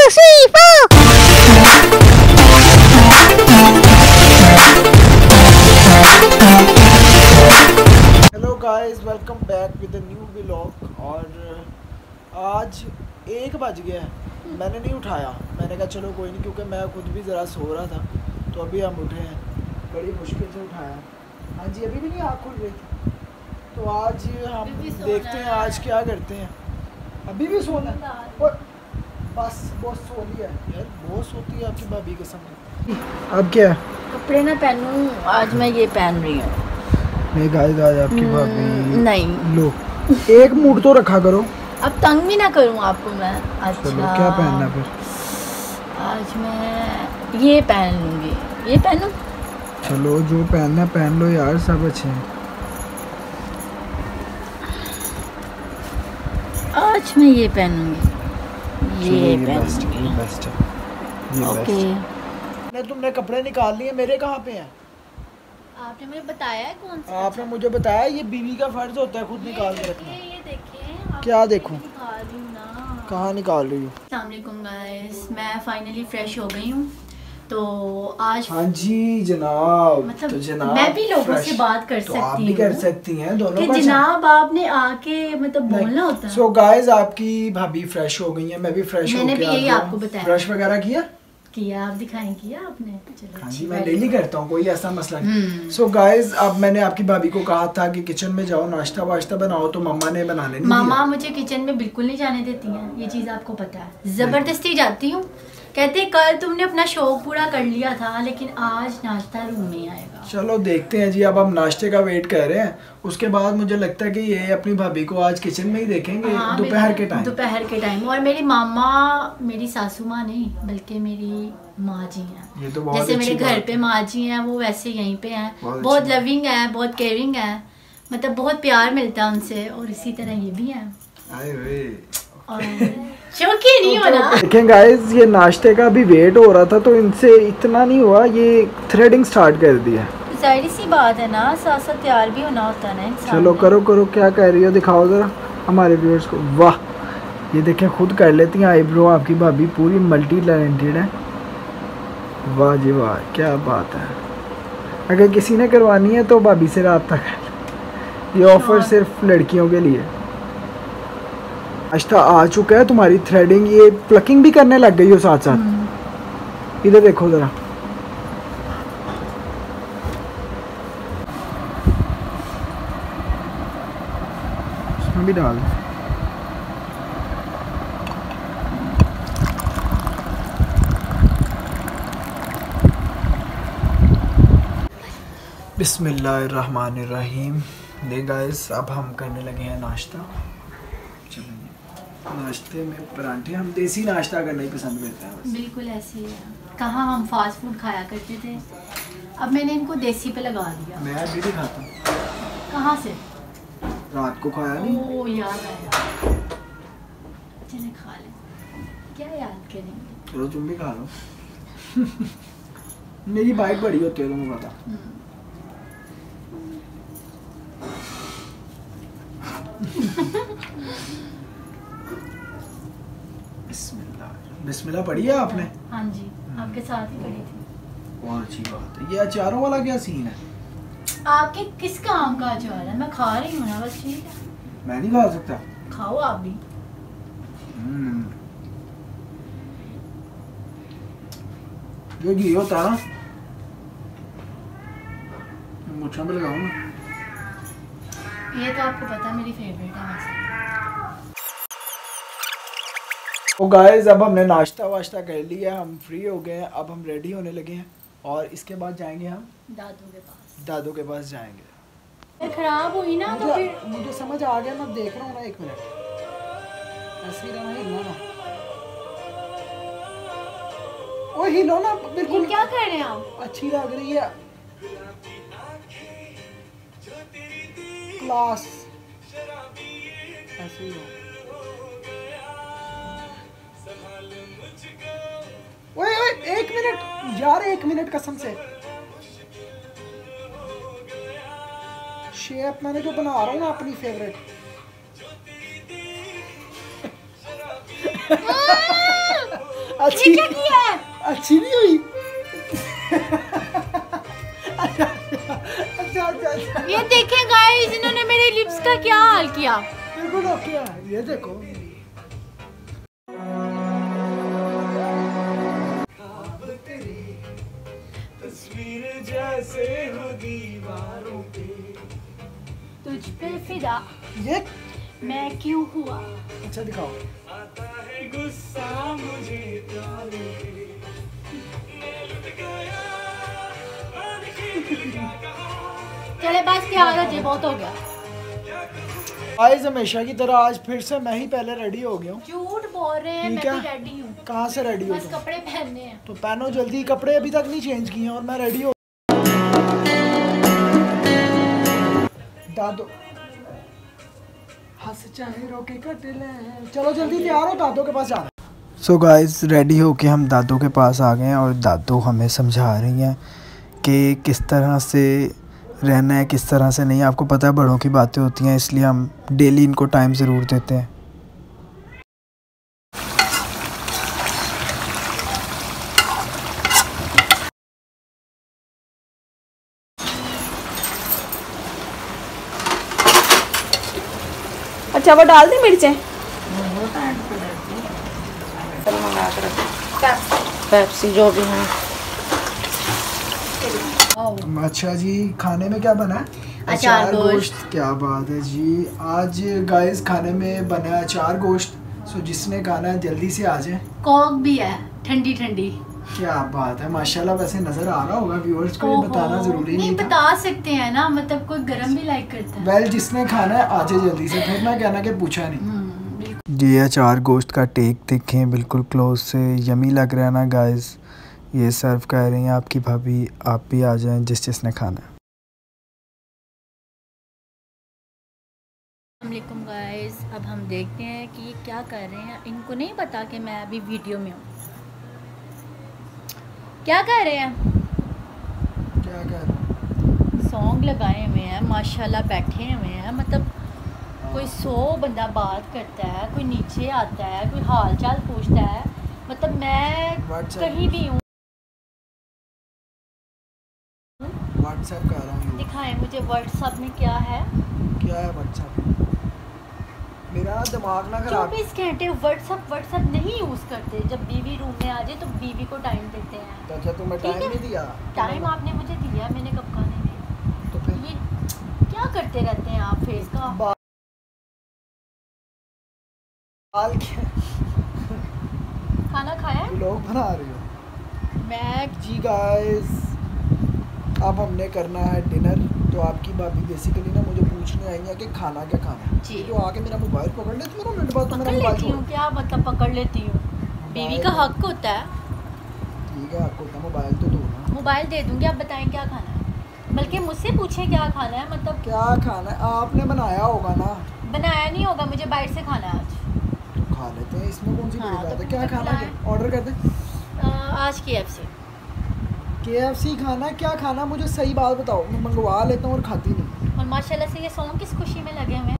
3, 4. Hello guys, welcome back with a new vlog. और आज 1 बज गया है, मैंने नहीं उठाया। मैंने कहा चलो कोई नहीं, क्योंकि मैं खुद भी ज़रा सो रहा था। तो अभी हम उठे हैं, बड़ी मुश्किल से उठाया। हाँ जी, अभी भी नहीं आँख खुल रही थी। तो आज हम देखते हैं आज क्या करते हैं। अभी भी सोना है? और बस बहुत सो लिया है यार, बहुत सोती है आपकी भाभी कसम। अब क्या है? कपड़े ना पहनूं, आज मैं ये पहन रही हूँ। नहीं गाइस, आज आपकी भाभी नहीं, लो एक मूड तो रखा करो। अब तंग भी ना करूँ आपको मैं। अच्छा, चलो क्या पहनना फिर? आज मैं ये पहन लूँगी। ये पहनूं? चलो जो पहनना पहन लो यार, सब अच्छे हैं। आज मैं ये पहनूंगी। ये बेस्ट पहनूंगी। है, बेस्ट है, ये ओके। बेस्ट है। तुमने कपड़े निकाल लिए, मेरे कहाँ पे हैं? आपने मुझे बताया है कौन सा? आपने मुझे बताया ये बीवी का फर्ज होता है खुद निकाल के रखना। ये देखिए। क्या देखूं? निकाल रही हूँ ना। कहाँ निकाल रही हो? अस्सलाम वालेकुम गाइस, मैं फाइनली फ्रेश हो गई हूँ। तो आज हाँ जी जनाब। मतलब तो जनाब मैं भी लोगों fresh। से बात कर तो सकती हूँ। आप भी कर सकती हैं, दोनों कि का जनाब आपने आके मतलब बोलना होता है। सो गाइस, आपकी भाभी फ्रेश हो गई है, मैं भी फ्रेश हो गया। मैंने भी यही आपको बताया। ब्रश वगैरह किया? आप दिखाएं, किया आपने? चलो हाँ जी, अच्छी मैं बात डेली है। करता हूँ, कोई ऐसा मसला नहीं। सो गाइस, अब मैंने आपकी भाभी को कहा था कि किचन में जाओ, नाश्ता वाश्ता बनाओ, तो मम्मा ने बनाने नहीं मामा दिया। मुझे किचन में बिल्कुल नहीं जाने देती हैं, ये चीज़ आपको पता है। जबरदस्ती जाती हूँ। कहते कल तुमने अपना शौक पूरा कर लिया था, लेकिन आज नाश्ता रूम में आएगा। चलो देखते हैं जी, अब हम नाश्ते का वेट कर रहे हैं। उसके बाद मुझे लगता है कि ये अपनी भाभी को आज किचन में ही देखेंगे। हाँ, दोपहर के टाइम। दोपहर के टाइम। और मेरी मामा मेरी सासू माँ नहीं बल्कि मेरी माँ जी हैं। ये तो बहुत जैसे मेरे अच्छी घर बात पे है। माँ जी हैं, वो वैसे यहीं पे हैं। बहुत बहुत लविंग है, बहुत केयरिंग है, मतलब बहुत प्यार मिलता है उनसे। और इसी तरह ये भी है। आए वे। और शौकी नहीं होना। देखें गाइस, ये नाश्ते का भी वेट हो रहा था, तो इनसे इतना नहीं हुआ, ये थ्रेडिंग स्टार्ट कर दिया। जाहिर सी बात है ना, साथ साथ तैयार भी होना होता है ना इंसान। चलो करो करो, क्या कह रही हो, दिखाओ जरा हमारे व्यूअर्स को। वाह, ये देखें खुद कर लेती हैं आईब्रो आपकी भाभी, पूरी मल्टी टैलेंटेड है। वाह जी वाह, क्या बात है। अगर किसी ने करवानी है तो भाभी से राब्ता कर। ये ऑफर सिर्फ लड़कियों के लिए। नाश्ता आ चुका है, तुम्हारी थ्रेडिंग, ये प्लकिंग भी करने लग गई हो साथ साथ। इधर देखो जरा। इसमें भी डाल। बिस्मिल्लाहिर्रहमानिर्रहीम। ले गाइस, अब हम करने लगे हैं नाश्ता। नाश्ते में परांठे, हम देसी नाश्ता करना ही पसंद करते हैं बस। बिल्कुल ऐसे ही है। कहाँ हम फास्ट फूड खाया करते थे, अब मैंने इनको देसी पे लगा दिया। मैं अभी भी खाता हूँ। कहाँ से? रात को खाया नहीं। ओ याद आया, चले खा ले। क्या याद करेंगे। चलो तुम भी खा लो। मेरी बाइक बड़ी होती है, तुम्हें पता। बिस्मिल्लाह पढ़ी है आपने? हाँ जी, आपके साथ ही पड़ी थी। बहुत अच्छी बात है। ये अचारों वाला क्या सीन है? आपके किस काम का अचार है? मैं खा रही हूँ ना बस, ठीक है। मैं नहीं खा सकता। खाओ आप भी। ये घी होता है ना, मुझे भी लगाऊंगा। ये तो आपको पता है मेरी फेवरेट है वैसे। तो गाइस, अब हमने नाश्ता वाश्ता कर लिया, हम फ्री हो गए हैं, अब हम रेडी होने लगे हैं। और इसके बाद जाएंगे हम दादू के पास जाएंगे। खराब हुई ना तो फिर मुझे समझ आ गया, मैं देख रहा हूँ ना, 1 मिनट ऐसे ही रहना, हिलना ना। ओ हिलो ना बिल्कुल। क्या कर रहे हैं आप? अच्छी लग रही है क्लास, ऐसे ही हो। ओए ओए 1 मिनट यार, 1 मिनट कसम से। शेप मैंने जो बना रहा हूँ ना अपनी फेवरेट। अच्छी क्या किया है? अच्छी नहीं हुई। अच्छा अच्छा अच्छा। ये देखें गाइस, इन्होंने मेरे लिप्स का क्या हाल किया। बिल्कुल ओके है, ये देखो। तस्वीर जैसे हो दीवारों पे, तुझ पे फिदा ये मैं क्यों हुआ। अच्छा दिखाओ। आता है गुस्सा मुझे प्यार पे, मैं लुट गया और दिल का कहा। चले बस तैयार हो जाए, बहुत हो गया। आज हमेशा की तरह आज फिर से मैं ही पहले रेडी हो गया हूँ। झूठ बोल रहे हैं, ठीक मैं है। भी रेडी हूँ। कहाँ से रेडी हो बस तुम? कपड़े पहनने हैं। तो पहनो जल्दी, कपड़े अभी तक नहीं चेंज किए हैं और मैं रेडी हो। दादो हंस चाहे रोके कट ले, चलो जल्दी तैयार हो, दादो के पास जाना। सो गाइस रेडी होके हम दादो के पास आ गए हैं और दादो हमें समझा रही हैं कि किस तरह से रहना है, किस तरह से नहीं। आपको पता है बड़ों की बातें होती हैं, इसलिए हम डेली इनको टाइम ज़रूर देते हैं। अच्छा वो डाल दी मिर्चें। पेप्सी जो भी है। अच्छा जी, खाने में क्या बना है? अचार गोश्त। क्या बात है जी। आज गाइस खाने में बना है अचार गोश्त। सो जिसने खाना है जल्दी से आ जाए। कोक भी है, ठंडी ठंडी। क्या बात है, माशाल्लाह। वैसे नजर आ रहा होगा व्यूअर्स को, ये बताना जरूरी नहीं था। बता सकते हैं ना, मतलब कोई गरम भी लाइक करता है। वेल जिसने खाना है आ जाए जल्दी से, फिर मैं कहना कि पूछा नहीं। बिल्कुल। ये अचार गोश्त का टेक देखें बिल्कुल क्लोज से, यमी लग रहा है ना गाइस। ये सर्व कर रही हैं आपकी भाभी, आप भी आ जाएं जिसने खाना है। अस्सलामुअलैकुम गाइस, अब हम देखते हैं कि ये क्या कर रहे हैं। इनको नहीं पता कि मैं अभी वीडियो में हूँ। क्या कर रहे हैं? क्या कर रहे हैं? सॉन्ग लगाए हुए हैं माशाल्लाह, बैठे हुए हैं। मतलब कोई 100 बंदा बात करता है, कोई नीचे आता है, कोई हाल चाल पूछता है। मतलब मैं कहीं भी हूँ। व्हाट्सएप कर रहा हूँ। दिखाएं मुझे व्हाट्सएप में क्या है। क्या है व्हाट्सएप? मेरा दिमाग ना खराब। 24 घंटे व्हाट्सएप नहीं यूज़ करते। जब बीवी रूम में आ जाए तो बीवी को टाइम देते हैं। तो अच्छा तुम्हें ठीक टाइम है। नहीं दिया? टाइम आपने मुझे दिया, मैंने कब खाने दिया? तो फिर ये क्या करते रहते हैं आप फेस का? बाल क्या खाना खाया है? लोग बना रही हो? मैं जी गाइस, अब हमने करना है डिनर। तो आपकी भाभी बेसिकली ना मुझे पूछने आई है कि खाना क्या खाना है। जी। तो आके मेरा मोबाइल पकड़ लेती है ना, मिनट बाद तो पकड़ मेरा मोबाइल लेती छोड़। हूँ। क्या मतलब पकड़ लेती हूँ? बीवी का हक होता है। ठीक है, आपको तो मोबाइल तो दो ना। मोबाइल दे दूंगी, आप बताएं क्या खाना है। बल्कि मुझसे पूछें क्या खाना है। मतलब क्या खाना है? आपने बनाया होगा ना। बनाया नहीं होगा, मुझे बाहर से खाना है आज। तो खा लेते हैं, इसमें कौन सी हाँ, बड़ी बात तो है। क्या फिर खाना है? खिलाएं। ऑर्डर कर दें। आज KFC। KFC खाना है? क्या खाना? मुझे सही बात बताओ, मैं मंगवा लेता हूँ और खाती नहीं। और माशाल्लाह से ये सॉन्ग किस खुशी में लगे हुए हैं।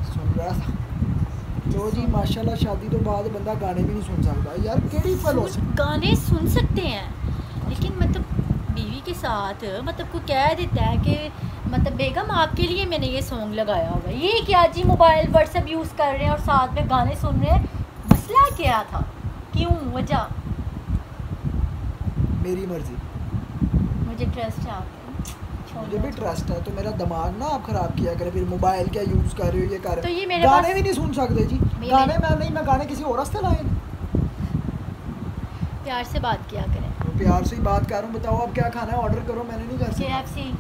सुन रहा था। लो जी माशाल्लाह, शादी तो बाद बंदा गाने भी नहीं सुन सकता यार। केड़ी फल हो सकती? गाने सुन सकते हैं, लेकिन मतलब बीवी के साथ मतलब कोई कह देता है कि मतलब बेगम आपके लिए मैंने ये सॉन्ग लगाया होगा। ये क्या जी, मोबाइल व्हाट्सएप यूज़ कर रहे हैं और साथ में गाने सुन रहे हैं। मसला क्या था? क्यों? वजह? मेरी मर्जी। मुझे ट्रस्ट है आप पे। मुझे भी ट्रस्ट है। तो मेरा दिमाग ना आप खराब किया करे। फिर मोबाइल क्या यूज़ कर रहे हो, ये कर तो रहे ये हो। मेरे गाने पास- भी नहीं सुन सकते जी। गाने मैं नहीं, मैं गाने किसी और रास्ते लाए। प्यार से बात किया करें। तो प्यार से ही बात कर रहा हूँ। बताओ अब क्या खाना है, ऑर्डर करो। मैंने नहीं कर सकता। KFC।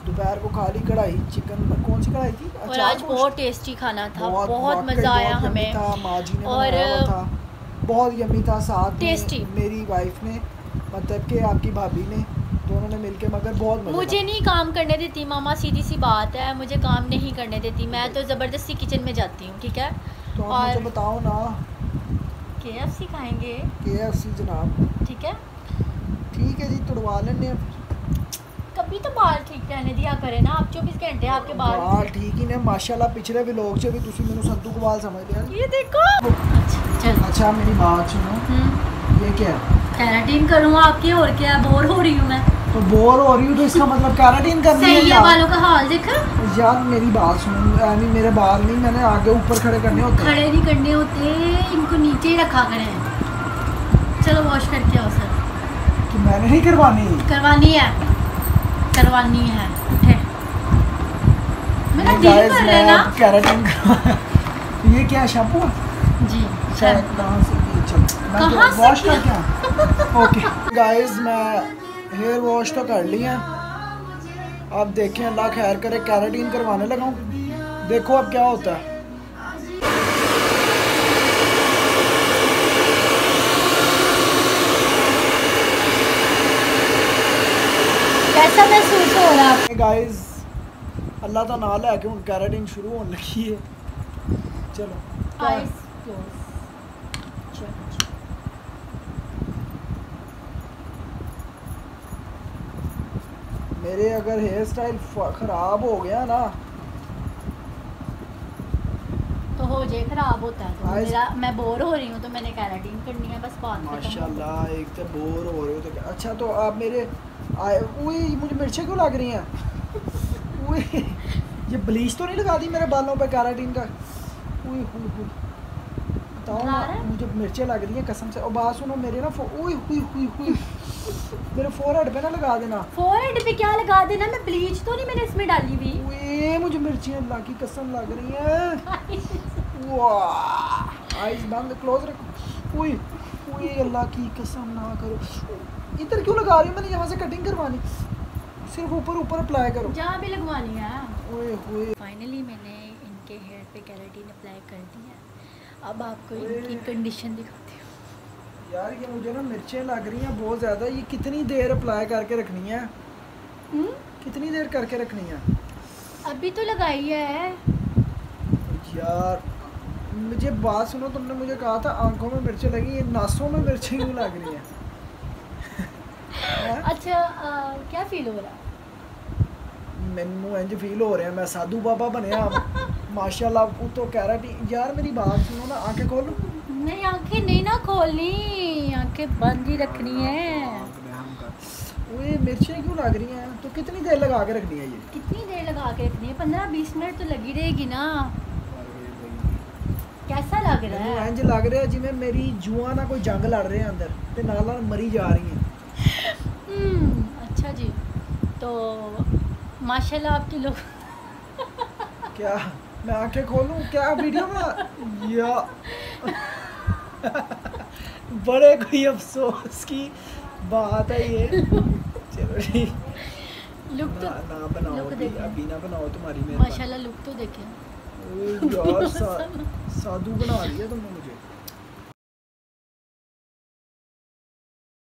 दोपहर को खा ली कढ़ाई चिकन। कौन सी कढ़ाई थी? और अचार आज गोश्त। बहुत टेस्टी खाना था, बहुत वाकई मज़ा आया बहुत यम्मी हमें। था। माँ जी ने और बनाया हुआ था, बहुत यम्मी था। साथ में टेस्टी। मेरी वाइफ ने, मतलब कि आपकी भाभी ने, दोनों ने मिलके, मगर बहुत मजा मुझे नहीं काम करने देती मामा, सीधी सी बात है। मुझे काम नहीं करने देती, मैं तो ज़बरदस्ती किचन में जाती हूँ। ठीक है। तो आप और मुझे बताओ ना। KFC खाएंगे। KFC जनाब। ठीक है। ठीक है जी, तुड़वा लेने। अभी तो बाल ठीक रहने दिया करे ना आप, 24 घंटे आपके बाल ठीक ही ने माशाल्लाह। पिछले व्लॉग च भी तुसी मेनू संधू को बाल समझदे हो। ये देखो। अच्छा चल। अच्छा मेरी बात सुनो, ये क्या है? केराटिन करूँ आपकी, और क्या, बोर हो रही हूँ मैं। तो बोर हो रही हूँ तो इसका मतलब केराटिन करनी है। सही है, बालों का हाल देखा यार। मेरी बात सुनो, यानी मेरे बाल नहीं, मैंने आगे ऊपर खड़े करने होते। खड़े नहीं करने होते, इनको नीचे ही रखा करें। चलो वॉश करके आओ सर। कि मैंने नहीं करवानी? करवानी है, करवानी है। उठे मेरा दिल कर रहा है ना केराटिन। ये क्या शैम्पू जी? कहाँ से? कहाँ से वॉश करके ओके गाइस, मैं हेयर वॉश तो कर लिया। अब देखें, अल्लाह खैर करे, केराटिन करवाने लगा हूँ। देखो अब क्या होता है। कैसा महसूस हो रहा है गाइस? अल्लाह तो नाल है कि हूँ केराटिन शुरू होने लगी है। चलो आइस क्लोज। मेरे अगर हेयर स्टाइल खराब हो गया ना तो हो जाए, खराब होता है तो मेरा, मैं बोर हो रही हूँ तो मैंने केराटिन करनी है, बस बात खत्म। माशाल्लाह। एक तो बोर हो रहे हो तो अच्छा, तो आप मेरे मुझे मिर्चें क्यों लग रही हैं? ये ब्लीच तो नहीं लगा दी मेरे बालों पे केराटिन का? बताओ ना, मुझे मिर्चें लग रही हैं कसम से। और बात सुनो, मेरे ना मेरे फोरहेड पे ना लगा देना। फोरहेड पे क्या लगा देना? मैं ब्लीच तो नहीं मैंने इसमें डाली हुई। मुझे मिर्चें अल्लाह की कसम लग रही हैं। वाह, आइज बंद, क्लोज रखो। अल्लाह की कसम ना करो। इधर क्यों लगा रही हूँ? मैंने यहाँ से कटिंग करवानी, सिर्फ ऊपर अप्लाई करो। जहाँ भी लगवानी है। फाइनली मैंने इनके हेयर पे केराटिन अप्लाई कर दी है। अब आपको इनकी कंडीशन दिखाती हूँ। यार ये मुझे ना मिर्चें लग रही हैं बहुत ज़्यादा। ये कितनी देर अप्लाई करके रखनी है? कितनी देर करके रखनी है? अभी तो लगाई है यार। मुझे बात सुनो, तुमने मुझे कहा था आंखों में मिर्चें लगी, ये नासों में मिर्चें क्यों लग रही हैं? अच्छा क्या फील हो रहा है? मैनू इंज फील हो रहा है मैं साधु बाबा बनया माशाल्लाह। तो केराटिन। यार मेरी बात सुनो ना, आंखें खोलो। नहीं आंखें नहीं ना खोलनी, आंखें बंद ही रखनी है। ये मिर्चें क्यों लग रही हैं? तो कितनी देर लगा के रखनी है? ये कितनी देर लगा के रखनी है? 15-20 मिनट तो लगी रहेगी ना। कैसा लग रहा है? इंज लग रहा है जिवें मेरी जुआ ना कोई जंग लड़ रहे हैं अंदर ते नाल मरी जा रही हैं। अच्छा जी, तो माशाल्लाह आपके लोग क्या मैं आंखें खोलूं क्या वीडियो में? या बड़े कोई अफसोस की बात है ये। चलो ठीक, लुक तो ना बनाओ, लुक अभी ना बनाओ तुम्हारी मेरे। माशाल्लाह लुक तो देखें यार साधु बना दिया तुमने मुझे।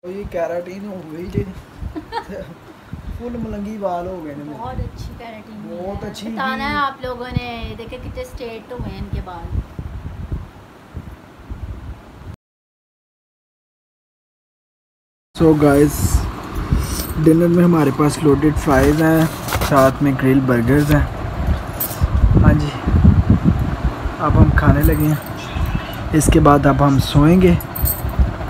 ये केराटिन हो गई जी। फुल मलंगी बाल हो गए ने। बहुत अच्छी केराटिन, बहुत अच्छी। बताना है आप लोगों ने, देखे कितने स्ट्रेट हुए हैं इनके बाल। सो गाइस, डिनर में हमारे पास लोडेड फ्राइज हैं, साथ में ग्रिल बर्गर्स हैं। हाँ जी, अब हम खाने लगे हैं, इसके बाद अब हम सोएंगे।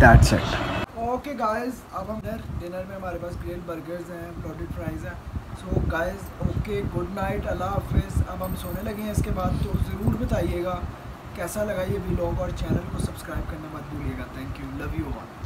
That's it. ओके गाइस, अब हम डिनर में हमारे पास ग्रिल बर्गर्स हैं, लोडेड फ्राइज हैं। So guys, okay, good night, अल्लाह हाफिज़। अब हम सोने लगे हैं। इसके बाद तो ज़रूर बताइएगा कैसा लगा ये व्लॉग, और चैनल को सब्सक्राइब करना मत भूलिएगा। Thank you, love you all.